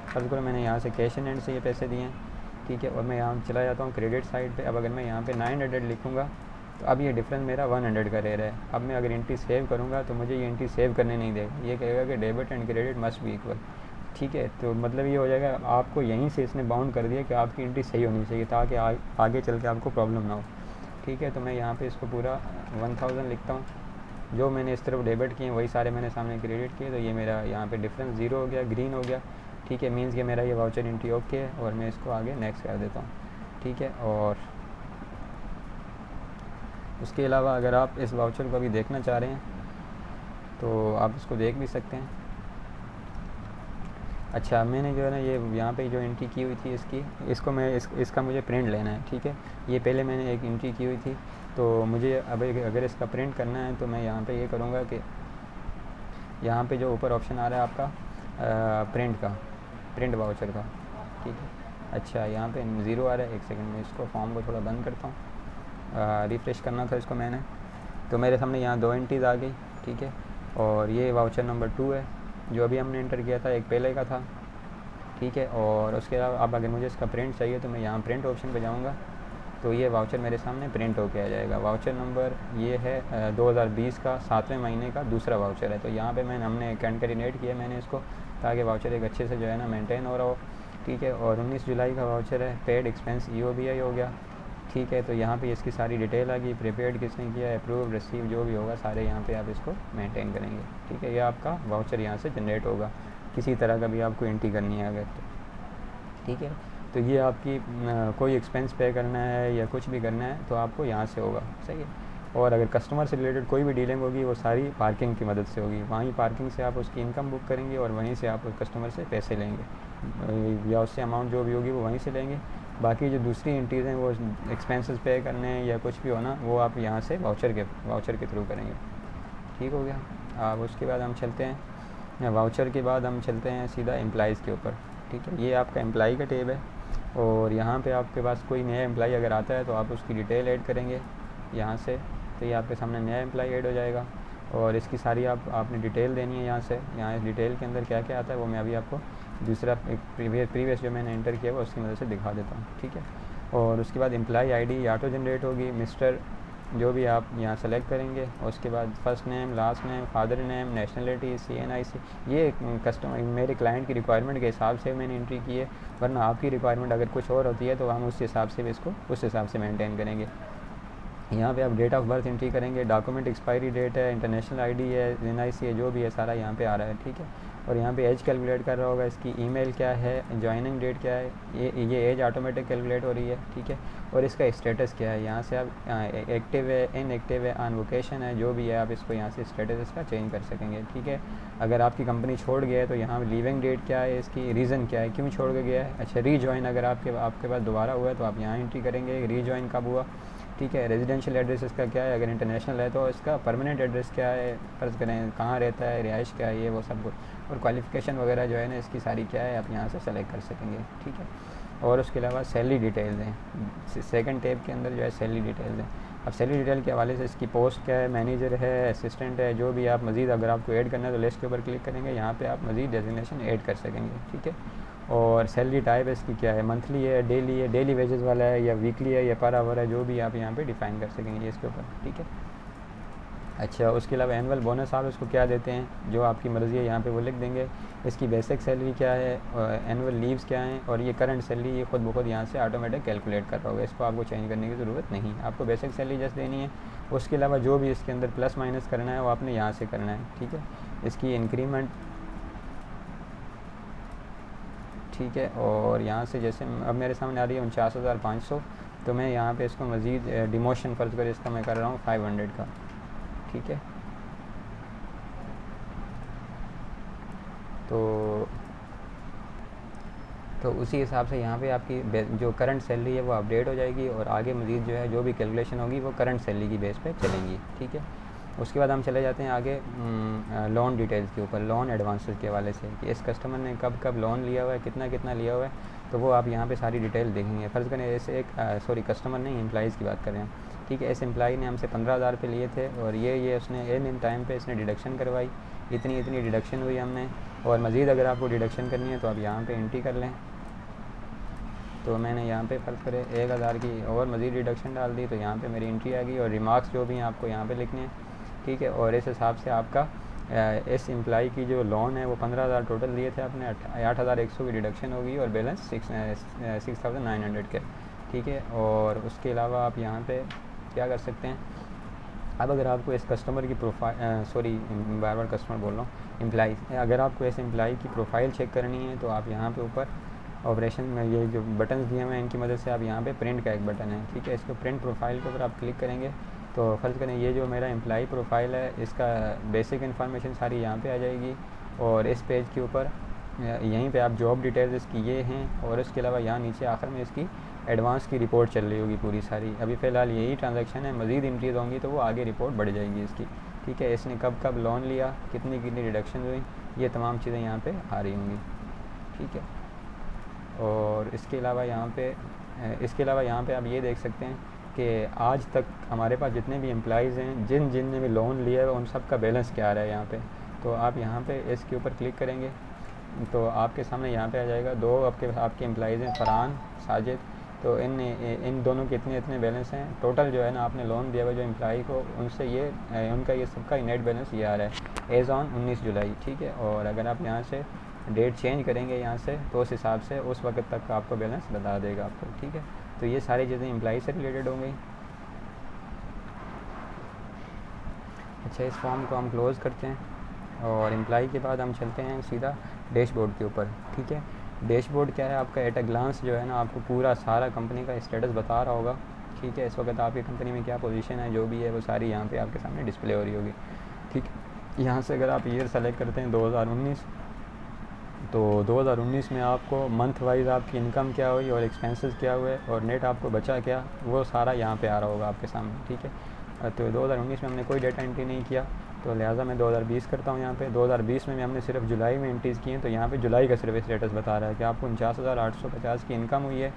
फर्ज करो मैंने यहाँ से कैश इन हैंड से ये पैसे दिए हैं, ठीक है। और मैं यहाँ चला जाता हूँ क्रेडिट साइड पे। अब अगर मैं यहाँ पे 900 लिखूँगा तो अब ये डिफरेंस मेरा 100 का रह रहा है। अब मैं अगर एंट्री सेव करूँगा तो मुझे ये एंट्री सेव करने नहीं देगा, ये कहेगा कि debit and credit must be equal, ठीक है। तो मतलब ये हो जाएगा आपको यहीं से इसने बाउंड कर दिया कि आपकी एंट्री सही होनी चाहिए ताकि आगे चल के आपको प्रॉब्लम ना हो, ठीक है। तो मैं यहाँ पे इसको पूरा 1000 लिखता हूँ। जो मैंने इस तरफ डेबिट किए वही सारे मैंने सामने क्रेडिट किए, तो ये मेरा यहाँ पे डिफरेंस 0 हो गया, ग्रीन हो गया, ठीक है। मीन्स कि मेरा ये वाउचर एंट्री ओके है, और मैं इसको आगे नेक्स्ट कर देता हूँ, ठीक है। और उसके अलावा अगर आप इस वाउचर को अभी देखना चाह रहे हैं तो आप इसको देख भी सकते हैं। अच्छा, मैंने जो है ना ये यहाँ पे जो एंट्री की हुई थी इसको मैं इसका मुझे प्रिंट लेना है, ठीक है। ये पहले मैंने एक एंट्री की हुई थी, तो मुझे अब अगर इसका प्रिंट करना है तो मैं यहाँ पे ये करूँगा कि यहाँ पे जो ऊपर ऑप्शन आ रहा है आपका प्रिंट वाउचर का, ठीक है। अच्छा, यहाँ पे 0 आ रहा है, एक सेकंड में इसको फॉर्म को थोड़ा बंद करता हूँ। रिफ़्रेश करना था इसको मैंने, तो मेरे सामने यहाँ 2 एंट्रीज़ आ गई, ठीक है। और ये वाउचर नंबर 2 है जो अभी हमने एंटर किया था, एक पहले का था, ठीक है। और उसके अलावा अब अगर मुझे इसका प्रिंट चाहिए तो मैं यहाँ प्रिंट ऑप्शन पे जाऊँगा, तो ये वाउचर मेरे सामने प्रिंट होके आ जाएगा। वाउचर नंबर ये है 2020 का 7वें महीने का दूसरा वाउचर है। तो यहाँ पे हमने कंकैटिनेट किया मैंने इसको, ताकि वाउचर एक अच्छे से जो है ना मेंटेन हो रहा हो, ठीक है। और 19 जुलाई का वाउचर है, पेड एक्सपेंस EOBI हो गया, ठीक है। तो यहाँ पे इसकी सारी डिटेल आ गई, प्रीपेड किसने किया, अप्रूव, रिसीव जो भी होगा सारे यहाँ पे आप इसको मेंटेन करेंगे, ठीक है। ये आपका वाउचर यहाँ से जनरेट होगा, किसी तरह का भी आपको एंट्री करनी है अगर तो, ठीक है। तो ये आपकी कोई एक्सपेंस पे करना है या कुछ भी करना है तो आपको यहाँ से होगा, सही है। और अगर कस्टमर से रिलेटेड कोई भी डीलिंग होगी वो सारी पार्किंग की मदद से होगी, वहीं पार्किंग से आप उसकी इनकम बुक करेंगे और वहीं से आप कस्टमर से पैसे लेंगे या उससे अमाउंट जो भी होगी वो वहीं से लेंगे। बाकी जो दूसरी एंट्रीज़ हैं वो एक्सपेंसेस पे करने हैं या कुछ भी होना वो आप यहाँ से वाउचर के थ्रू करेंगे, ठीक हो गया। अब उसके बाद हम चलते हैं वाउचर के बाद हम चलते हैं सीधा एम्प्लॉइज़ के ऊपर, ठीक है। ये आपका एम्प्लॉई का टेब है और यहाँ पे आपके पास कोई नया एम्प्लॉई अगर आता है तो आप उसकी डिटेल ऐड करेंगे यहाँ से, तो ये आपके सामने नया एम्प्लॉई ऐड हो जाएगा और इसकी सारी आपने डिटेल देनी है यहाँ से। यहाँ इस डिटेल के अंदर क्या क्या आता है वो मैं अभी आपको दूसरा प्रीवियस जो मैंने एंटर किया हुआ उसकी मदद से दिखा देता हूँ, ठीक है। और उसके बाद एम्प्लॉई आईडी ऑटो जनरेट होगी, मिस्टर जो भी आप यहाँ सेलेक्ट करेंगे, उसके बाद first name, last name, father name, nationality, CNIC। ये कस्टमर मेरे क्लाइंट की रिक्वायरमेंट के हिसाब से मैंने एंट्री की है, वरना आपकी रिक्वायरमेंट अगर कुछ और होती है तो हम उस हिसाब से भी इसको उस हिसाब से मेंटेन करेंगे। यहाँ पे आप डेट ऑफ बर्थ एंट्री करेंगे, डॉक्यूमेंट एक्सपायरी डेट है, इंटरनेशनल आईडी है, NIC है, जो भी है सारा यहाँ पे आ रहा है, ठीक है। और यहाँ पे एज कैलकुलेट कर रहा होगा, इसकी ईमेल क्या है, ज्वाइनिंग डेट क्या है, ये एज ऑटोमेटिक कैलकुलेट हो रही है, ठीक है। और इसका स्टेटस क्या है, यहाँ से आप एक्टिव है, इनएक्टिव है, ऑन वोकेशन है, जो भी है आप इसको यहाँ से स्टेटस इसका चेंज कर सकेंगे, ठीक है। अगर आपकी कंपनी छोड़ गया है तो यहाँ लीविंग डेट क्या है, इसकी रीज़न क्या है, क्यों छोड़ के गया है। अच्छा, रीजॉइन अगर आपके पास दोबारा हुआ है तो आप यहाँ एंट्री करेंगे रीजॉइन कब हुआ, ठीक है। रेजिडेंशियल एड्रेस इसका क्या है, अगर इंटरनेशनल है तो इसका परमानेंट एड्रेस क्या है, फ़र्ज़ करें कहाँ रहता है, रिहाइश क्या है, ये वो सब कुछ। और क्वालिफ़िकेशन वगैरह जो है ना इसकी सारी क्या है आप यहाँ से सेलेक्ट कर सकेंगे, ठीक है। और उसके अलावा सैलरी डिटेल्स हैं, सेकंड टैब के अंदर जो है सैलरी डिटेल्स हैं। अब सैलरी डिटेल के हवाले से इसकी पोस्ट क्या है, मैनेजर है, असिस्टेंट है, जो भी आप मज़ीद अगर आपको ऐड करना है तो लिस्ट के ऊपर क्लिक करेंगे, यहाँ पे आप मज़ीद डेजिग्नेशन ऐड कर सकेंगे, ठीक है। और सैलरी टाइप इसकी क्या है, मंथली है, डेली वेजेस वाला है या वीकली है या पर आवर है, जो भी आप यहाँ पे डिफ़ाइन कर सकेंगे इसके ऊपर, ठीक है। अच्छा, उसके अलावा एनुअल बोनस आप इसको क्या देते हैं, जो आपकी मर्ज़ी है यहाँ पे वो लिख देंगे। इसकी बेसिक सैलरी क्या है, एनुअल लीव्स क्या हैं, और ये करंट सैलरी ये खुद ब खुद यहाँ से ऑटोमेटिक कैलकुलेट कर रहा होगा, इसको आपको चेंज करने की ज़रूरत नहीं, आपको बेसिक सैलरी जस्ट देनी है। उसके अलावा जो भी इसके अंदर प्लस माइनस करना है वो आपने यहाँ से करना है, ठीक है। इसकी इंक्रीमेंट, ठीक है। और यहाँ से जैसे अब मेरे सामने आ रही है 49,500, तो मैं यहाँ पे इसको मज़ीद डिमोशन फ़र्ज़ कर इसका मैं कर रहा हूँ 500 का, ठीक है। तो उसी हिसाब से यहाँ पे आपकी जो करंट सैलरी है वो अपडेट हो जाएगी और आगे मज़ीद जो है जो भी कैलकुलेशन होगी वो करंट सैलरी की बेस पे चलेंगी, ठीक है। उसके बाद हम चले जाते हैं आगे लोन डिटेल्स के ऊपर, लोन एडवांसेस के हवाले से कि इस कस्टमर ने कब कब लोन लिया हुआ है, कितना कितना लिया हुआ है, तो वो आप यहाँ पे सारी डिटेल देखेंगे। फ़र्ज़ करें ऐसे एक कस्टमर नहीं, एम्प्लॉइज़ की बात कर रहे हैं, ठीक है। इस एम्प्लॉई ने हमसे 15,000 रुपये लिए थे और ये उसने इन टाइम पे इसने डिडक्शन करवाई, इतनी डिडक्शन हुई हमने। और मज़ीद अगर आपको डिडक्शन करनी है तो आप यहाँ पे एंट्री कर लें। तो मैंने यहाँ पे फ़र्ज़ करें 1,000 की और मज़ीद डिडक्शन डाल दी, तो यहाँ पे मेरी एंट्री आ गई और रिमार्क्स जो भी हैं आपको यहाँ पे लिखने हैं, ठीक है। और इस हिसाब से आपका इस एम्प्लॉई की जो लोन है वो 15,000 टोटल दिए थे आपने, 8,100 की डिडक्शन होगी और बैलेंस 6,900 के, ठीक है। और उसके अलावा आप यहाँ पे क्या कर सकते हैं, अब अगर आपको इस कस्टमर की प्रोफाइल बार बार कस्टमर बोल रहा हूँ, एम्प्लॉई, अगर आपको इस एम्प्लॉई की प्रोफाइल चेक करनी है तो आप यहाँ पे ऊपर ऑपरेशन में ये जो बटन दिए हुए हैं इनकी मदद से आप यहाँ पे प्रिंट का एक बटन है, ठीक है। इसको प्रिंट प्रोफाइल के ऊपर आप क्लिक करेंगे तो फ़र्ज़ करें ये जो मेरा एम्प्लॉई प्रोफाइल है इसका बेसिक इन्फॉर्मेशन सारी यहाँ पे आ जाएगी। और इस पेज के ऊपर यहीं पे आप जॉब डिटेल्स इसकी ये हैं और इसके अलावा यहाँ नीचे आखिर में इसकी एडवांस की रिपोर्ट चल रही होगी पूरी सारी। अभी फ़िलहाल यही ट्रांजैक्शन है, मज़ीद एंट्रीज होंगी तो वो आगे रिपोर्ट बढ़ जाएगी इसकी, ठीक है। इसने कब कब लोन लिया, कितनी डिडक्शन हुई, ये तमाम चीज़ें यहाँ पे आ रही होंगी, ठीक है। और इसके अलावा यहाँ पे आप ये देख सकते हैं कि आज तक हमारे पास जितने भी एम्प्लॉइज़ हैं जिनने भी लोन लिया है उन सब का बैलेंस क्या आ रहा है यहाँ पे। तो आप यहाँ पे इसके ऊपर क्लिक करेंगे तो आपके सामने यहाँ पे आ जाएगा, दो आपके एम्प्लॉइज़ हैं, फ़रहान, साजिद। तो इन दोनों के इतने बैलेंस हैं टोटल जो है ना आपने लोन दिया हुआ जो एम्प्लॉई को, उनसे उनका ये सबका नेट बैलेंस ये आ रहा है एज़ ऑन 19 जुलाई, ठीक है। और अगर आप यहाँ से डेट चेंज करेंगे यहाँ से तो उस हिसाब से उस वक्त तक का आपको बैलेंस बता देगा आपको, ठीक है। तो ये सारी चीज़ें एम्प्लॉई से रिलेटेड हो गई। अच्छा, इस फॉर्म को हम क्लोज़ करते हैं और एम्प्लॉई के बाद हम चलते हैं सीधा डैशबोर्ड के ऊपर, ठीक है। डैशबोर्ड क्या है आपका, एट अ ग्लांस जो है ना आपको पूरा सारा कंपनी का स्टेटस बता रहा होगा, ठीक है। इस वक्त आपकी कंपनी में क्या पोजीशन है, जो भी है वो सारी यहाँ पे आपके सामने डिस्प्ले हो रही होगी, ठीक है। यहाँ से अगर आप ईयर सेलेक्ट करते हैं 2019, तो 2019 में आपको मंथ वाइज आपकी इनकम क्या हुई और एक्सपेंसेस क्या हुए और नेट आपको बचा क्या, वो सारा यहाँ पे आ रहा होगा आपके सामने, ठीक है। तो 2019 में हमने कोई डेटा एंट्री नहीं किया, तो लिहाजा मैं 2020 करता हूँ यहाँ पे। 2020 में हमने सिर्फ जुलाई में एंट्रीज़ की हैं, तो यहाँ पे जुलाई का सिर्फ स्टेटस बता रहा है कि आपको 49,850 की इनकम हुई है,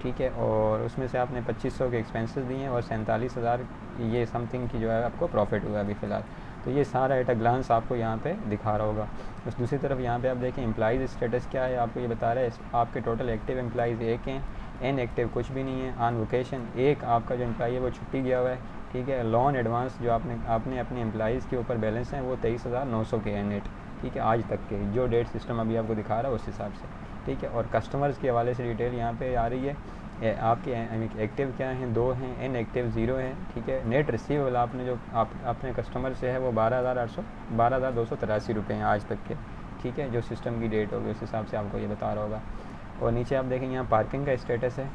ठीक है। और उसमें से आपने 2500 के एक्सपेंसेस दिए हैं और 47,000 ये समथिंग की जो है आपको प्रॉफिट हुआ अभी फ़िलहाल। तो ये सारा एट अ ग्लांस आपको यहाँ पे दिखा रहा होगा। बस दूसरी तरफ यहाँ पे आप देखें एम्प्लॉइज़ स्टेटस क्या है, आपको ये बता रहा है आपके टोटल एक्टिव एम्प्लॉइज़ 1 हैं, इनएक्टिव कुछ भी नहीं है। ऑन वोकेशन 1 आपका जो एम्प्लॉई है वो छुट्टी गया हुआ है, ठीक है। लोन एडवांस जो आपने अपने एम्प्लॉइज़ के ऊपर बैलेंस हैं वो 23,900 के हैं नेट, ठीक है, आज तक के जो डेट सिस्टम अभी आपको दिखा रहा है उस हिसाब से, ठीक है। और कस्टमर्स के हवाले से डिटेल यहाँ पे आ रही है। आपके एक्टिव क्या हैं, 2 हैं, इनएक्टिव 0 हैं, ठीक है। नेट रिसीवेबल आपने जो अपने कस्टमर से है वो 12,283 रुपये हैं आज तक के, ठीक है, जो सिस्टम की डेट होगी उस हिसाब से आपको ये बता रहा होगा। और नीचे आप देखेंगे यहाँ पार्किंग का स्टेटस है।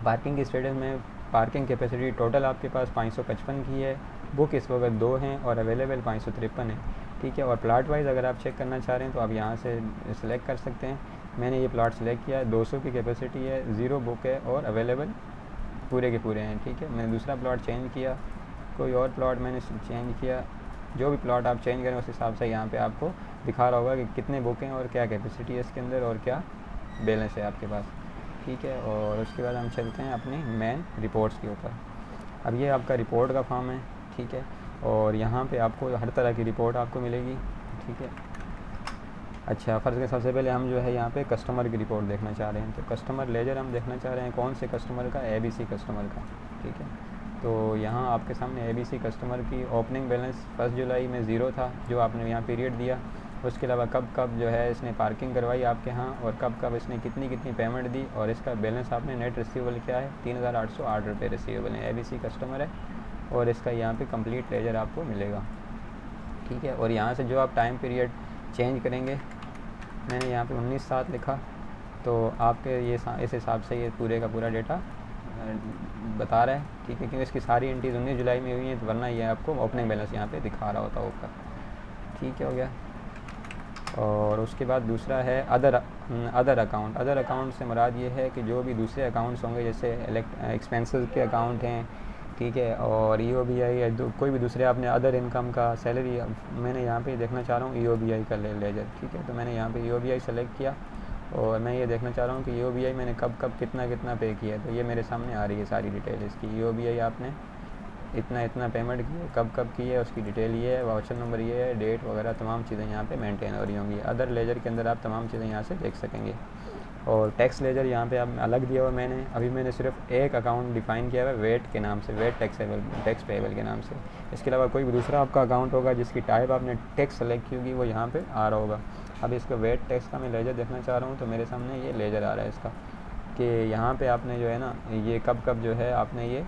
पार्किंग के स्टेटस में पार्किंग कैपेसिटी टोटल आपके पास 555 की है, बुक इस वक्त 2 हैं और अवेलेबल 553 है, ठीक है। और प्लाट वाइज अगर आप चेक करना चाह रहे हैं तो आप यहाँ से सिलेक्ट कर सकते हैं। मैंने ये प्लाट सेलेक्ट किया है, 200 की कैपेसिटी है, 0 बुक है और अवेलेबल पूरे के पूरे हैं, ठीक है। मैंने दूसरा प्लाट चेंज किया, कोई और प्लाट मैंने चेंज किया, जो भी प्लाट आप चेंज करें उस हिसाब से यहाँ पे आपको दिखा रहा होगा कि कितने बुक हैं और क्या कैपेसिटी है इसके अंदर और क्या बैलेंस है आपके पास, ठीक है। और उसके बाद हम चलते हैं अपनी मेन रिपोर्ट्स के ऊपर। अब ये आपका रिपोर्ट का फॉर्म है, ठीक है। और यहाँ पे आपको हर तरह की रिपोर्ट आपको मिलेगी, ठीक है। अच्छा, फ़र्ज़ के सबसे पहले हम जो है यहाँ पे कस्टमर की रिपोर्ट देखना चाह रहे हैं, तो कस्टमर लेजर हम देखना चाह रहे हैं कौन से कस्टमर का, ABC कस्टमर का, ठीक है। तो यहाँ आपके सामने ABC कस्टमर की ओपनिंग बैलेंस 1 जुलाई में 0 था जो आपने यहाँ पीरियड दिया। उसके अलावा कब कब जो है इसने पार्किंग करवाई आपके यहाँ और कब कब इसने कितनी कितनी पेमेंट दी और इसका बैलेंस आपने नेट रिसीवेबल क्या है, 3,808 रुपये रिसीवेबल है, ABC कस्टमर है। और इसका यहाँ पे कंप्लीट लेजर आपको मिलेगा, ठीक है। और यहाँ से जो आप टाइम पीरियड चेंज करेंगे, मैंने यहाँ पे 19/7 लिखा, तो आपके ये इस हिसाब से ये पूरे का पूरा डेटा बता रहा है, ठीक है। क्योंकि इसकी सारी एंट्रीज 19 जुलाई में हुई हैं, तो वरना ये आपको ओपनिंग बैलेंस यहाँ पे दिखा रहा होता ऊपर, ठीक है, हो गया। और उसके बाद दूसरा है अदर अकाउंट। अदर अकाउंट से मुराद ये है कि जो भी दूसरे अकाउंट्स होंगे जैसे एक्सपेंसेस के अकाउंट हैं, ठीक है, और EOBI या कोई भी दूसरे आपने अदर इनकम का सैलरी, मैंने यहाँ पे देखना चाह रहा हूँ EOBI का लेजर, ठीक है। तो मैंने यहाँ पे EOBI सेलेक्ट किया और मैं ये देखना चाह रहा हूँ कि EOBI मैंने कब कब कितना कितना पे किया, तो ये मेरे सामने आ रही है सारी डिटेल इसकी। EOBI आपने इतना इतना पेमेंट की है, कब कब की है, उसकी डिटेल ये है, वाउचर नंबर ये है, डेट वगैरह तमाम चीज़ें यहाँ पे मेंटेन हो रही होंगी। अदर लेजर के अंदर आप तमाम चीज़ें यहाँ से देख सकेंगे। और टैक्स लेजर यहाँ पे आप अलग दिया हुआ मैंने सिर्फ एक अकाउंट डिफ़ाइन किया हुआ है वेट के नाम से, वेट टैक्स पेएबल के नाम से। इसके अलावा कोई भी दूसरा आपका अकाउंट होगा जिसकी टाइप आपने टैक्स सेलेक्ट की होगी वो यहाँ पे आ रहा होगा। अब इसका वेट टैक्स का मैं लेजर देखना चाह रहा हूँ, तो मेरे सामने ये लेजर आ रहा है इसका कि यहाँ पर आपने जो है ना ये कब कब जो है आपने ये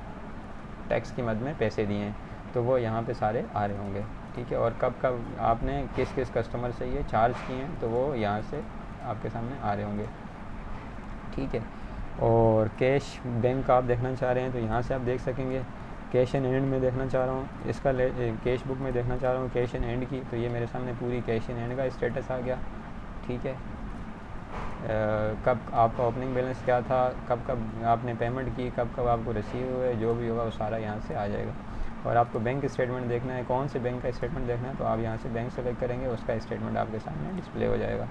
टैक्स की मद में पैसे दिए हैं, तो वो यहाँ पे सारे आ रहे होंगे, ठीक है। और कब कब आपने किस किस कस्टमर से ये चार्ज किए हैं, तो वो यहाँ से आपके सामने आ रहे होंगे, ठीक है। और कैश बैंक आप देखना चाह रहे हैं तो यहाँ से आप देख सकेंगे। कैश एंड एंड में देखना चाह रहा हूँ, इसका कैश बुक में देखना चाह रहा हूँ कैश एंड एंड की, तो ये मेरे सामने पूरी कैश एंड एंड का स्टेटस आ गया, ठीक है। कब आपका ओपनिंग बैलेंस क्या था, कब कब आपने पेमेंट की, कब कब आपको रिसीव हुए, जो भी होगा वो सारा यहाँ से आ जाएगा। और आपको बैंक स्टेटमेंट देखना है, कौन से बैंक का स्टेटमेंट देखना है, तो आप यहाँ से बैंक सेलेक्ट करेंगे, उसका स्टेटमेंट आपके सामने डिस्प्ले हो जाएगा।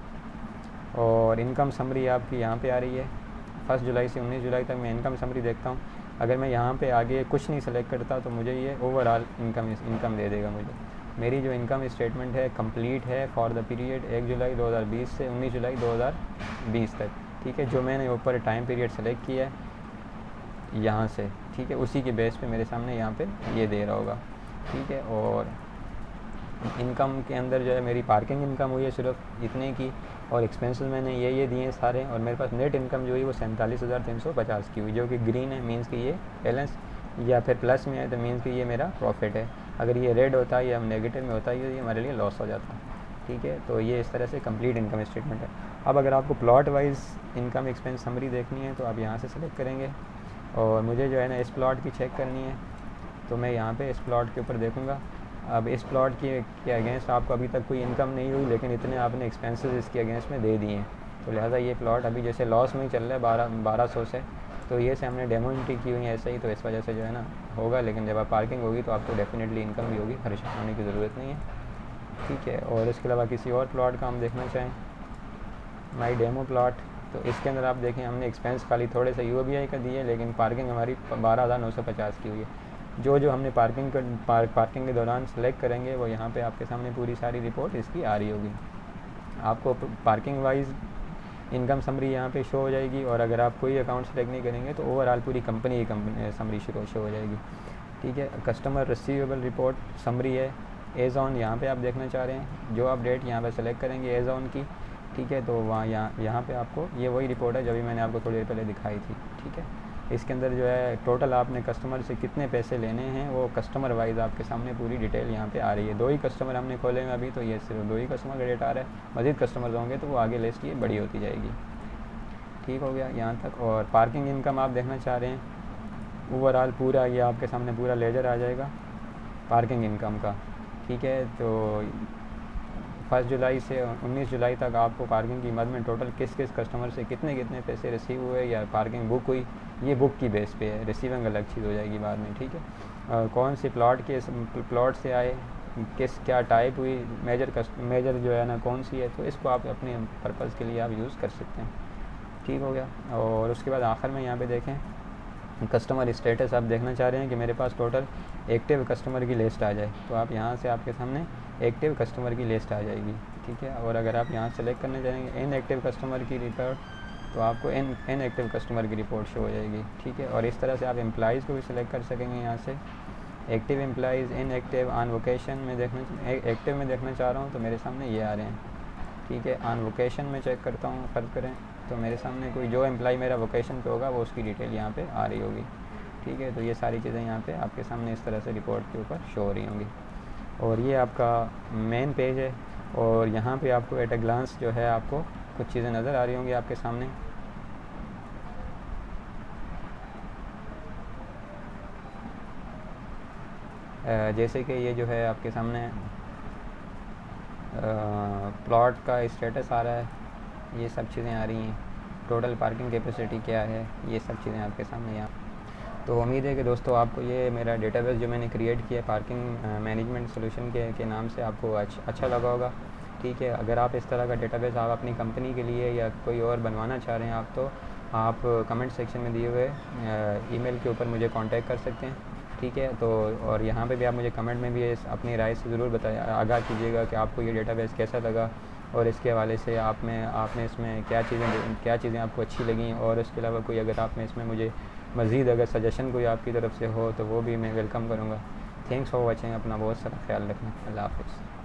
और इनकम समरी आपकी यहाँ पे आ रही है। 1 जुलाई से 19 जुलाई तक मैं इनकम समरी देखता हूँ। अगर मैं यहाँ पे आगे कुछ नहीं सेलेक्ट करता तो मुझे ये ओवरऑल इनकम दे देगा मुझे। मेरी जो इनकम स्टेटमेंट है कंप्लीट है फॉर द पीरियड 1 जुलाई 2020 से 19 जुलाई 2020 तक, ठीक है। जो मैंने ऊपर टाइम पीरियड सेलेक्ट किया है यहाँ से, ठीक है, उसी के बेस पे मेरे सामने यहाँ पे ये दे रहा होगा, ठीक है। और इनकम के अंदर जो है मेरी पार्किंग इनकम हुई है सिर्फ इतने की, और एक्सपेंसेस मैंने ये दिए हैं सारे, और मेरे पास नेट इनकम जो हुई वो 47,350 की हुई, जो कि ग्रीन है मीन्स कि ये बैलेंस, या फिर प्लस में है तो मीन्स कि ये मेरा प्रॉफिट है। अगर ये रेड होता है या नेगेटिव में होता है ये हमारे लिए लॉस हो जाता है, ठीक है। तो ये इस तरह से कंप्लीट इनकम स्टेटमेंट है। अब अगर आपको plot wise income expense summary देखनी है तो आप यहाँ से सेलेक्ट करेंगे, और मुझे जो है ना इस प्लॉट की चेक करनी है, तो मैं यहाँ पे इस प्लॉट के ऊपर देखूँगा। अब इस प्लॉट के अगेंस्ट आपको अभी तक कोई इनकम नहीं हुई, लेकिन इतने आपने एक्सपेंसेस इसके अगेंस्ट में दे दिए हैं, तो लिहाजा ये प्लॉट अभी जैसे लॉस में ही चल रहा है 1200 से, तो ये से हमने डेमो एंट्री की हुई है ऐसे ही, तो इस वजह से जो है ना होगा। लेकिन जब आप पार्किंग होगी तो आपको डेफिनेटली इनकम भी होगी, परेशान होने की ज़रूरत नहीं है, ठीक है। और इसके अलावा किसी और प्लॉट का हम देखना चाहें, माई डेमो प्लॉट, तो इसके अंदर आप देखें हमने एक्सपेंस खाली थोड़े से UOBI का दिए, लेकिन पार्किंग हमारी 12,950 की हुई है। जो हमने पार्किंग के दौरान सेलेक्ट करेंगे वो यहाँ पे आपके सामने पूरी सारी रिपोर्ट इसकी आ रही होगी। आपको पार्किंग वाइज इनकम समरी यहाँ पे शो हो जाएगी, और अगर आप कोई अकाउंट सेलेक्ट नहीं करेंगे तो ओवरऑल पूरी कंपनी की समरी शो हो जाएगी, ठीक है। कस्टमर रिसीवेबल रिपोर्ट समरी है, एज ऑन यहाँ पे आप देखना चाह रहे हैं, जो आप डेट यहाँ पे सेलेक्ट करेंगे एज ऑन की, ठीक है। तो वहाँ यहाँ पे आपको ये वही रिपोर्ट है जो भी मैंने आपको थोड़ी देर पहले दिखाई थी, ठीक है। इसके अंदर जो है टोटल आपने कस्टमर से कितने पैसे लेने हैं वो कस्टमर वाइज आपके सामने पूरी डिटेल यहाँ पे आ रही है। 2 ही कस्टमर हमने खोले हैं अभी, तो ये सिर्फ 2 ही कस्टमर का डेटा आ रहा है। मज़ीद कस्टमर होंगे तो वो आगे लिस्ट ये बड़ी होती जाएगी, ठीक हो गया यहाँ तक। और पार्किंग इनकम आप देखना चाह रहे हैं, ओवरऑल पूरा ये आपके सामने पूरा लेजर आ जाएगा पार्किंग इनकम का, ठीक है। तो 1 जुलाई से 19 जुलाई तक आपको पार्किंग की मद में टोटल किस कस्टमर से कितने पैसे रिसीव हुए या पार्किंग बुक हुई, ये बुक की बेस पे है, रिसीविंग अलग चीज़ हो जाएगी बाद में, ठीक है। कौन सी प्लॉट से आए, क्या टाइप हुई, मेजर जो है ना कौन सी है, तो इसको आप अपने पर्पज़ के लिए आप यूज़ कर सकते हैं, ठीक हो गया। और उसके बाद आखिर में यहाँ पे देखें कस्टमर स्टेटस आप देखना चाह रहे हैं कि मेरे पास टोटल एक्टिव कस्टमर की लिस्ट आ जाए, तो आप यहाँ से आपके सामने एक्टिव कस्टमर की लिस्ट आ जाएगी, ठीक है। और अगर आप यहाँ सेलेक्ट करना चाहेंगे इनएक्टिव कस्टमर की रिपोर्ट, तो आपको इनएक्टिव कस्टमर की रिपोर्ट शो हो जाएगी, ठीक है। और इस तरह से आप एम्प्लॉइज़ को भी सिलेक्ट कर सकेंगे यहाँ से, active employees, inactive, on vacation में एक्टिव में देखना चाह रहा हूँ तो मेरे सामने ये आ रहे हैं, ठीक है। ऑन वोकेशन में चेक करता हूँ, फ़र्ज़ करें तो मेरे सामने कोई जो एम्प्लॉय मेरा वोकेशन पे होगा वो उसकी डिटेल यहाँ पे आ रही होगी, ठीक है। तो ये सारी चीज़ें यहाँ पे आपके सामने इस तरह से रिपोर्ट के ऊपर शो हो रही होंगी। और ये आपका मेन पेज है, और यहाँ पे आपको एट अ ग्लांस जो है आपको कुछ चीज़ें नज़र आ रही होंगी आपके सामने। जैसे कि ये जो है आपके सामने प्लॉट का स्टेटस आ रहा है, ये सब चीज़ें आ रही हैं, टोटल पार्किंग कैपेसिटी क्या है, ये सब चीज़ें आपके सामने यहाँ। तो उम्मीद है कि दोस्तों आपको ये मेरा डेटाबेस जो मैंने क्रिएट किया पार्किंग मैनेजमेंट सोल्यूशन के नाम से आपको अच्छा लगा होगा, ठीक है। अगर आप इस तरह का डेटाबेस आप अपनी कंपनी के लिए या कोई और बनवाना चाह रहे हैं आप, तो आप कमेंट सेक्शन में दिए हुए ईमेल के ऊपर मुझे कांटेक्ट कर सकते हैं, ठीक है। तो और यहाँ पे भी आप मुझे कमेंट में भी अपनी राय से ज़रूर आगाह कीजिएगा कि आपको ये डेटाबेस कैसा लगा, और इसके हवाले से आपने इसमें क्या चीज़ें आपको अच्छी लगी, और इसके अलावा कोई अगर आपने इसमें मुझे मज़ीद अगर सजेशन कोई आपकी तरफ से हो तो वो भी मैं वेलकम करूँगा। थैंक्स फॉर वॉचिंग, अपना बहुत सारा ख्याल रखना, अल्लाह हाफ़िज़।